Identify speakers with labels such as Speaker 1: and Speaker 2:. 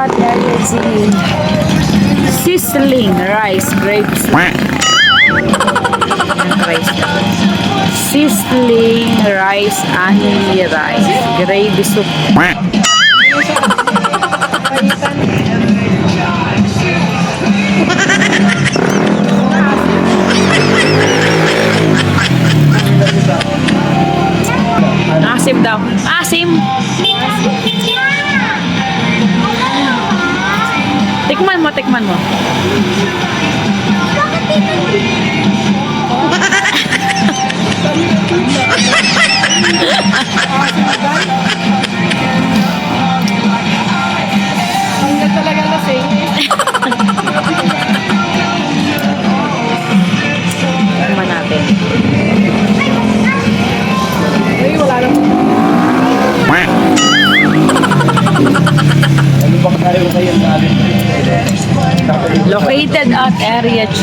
Speaker 1: at Area G. Sizzling rice grapes. Rice. Sizzling rice, honey rice, gravy soup. Asim daw. Asim. Tikman mo, tikman mo.
Speaker 2: Ang talaga lasing.
Speaker 1: Tikman natin.
Speaker 2: Ay, wala lang.
Speaker 1: Located at Area G.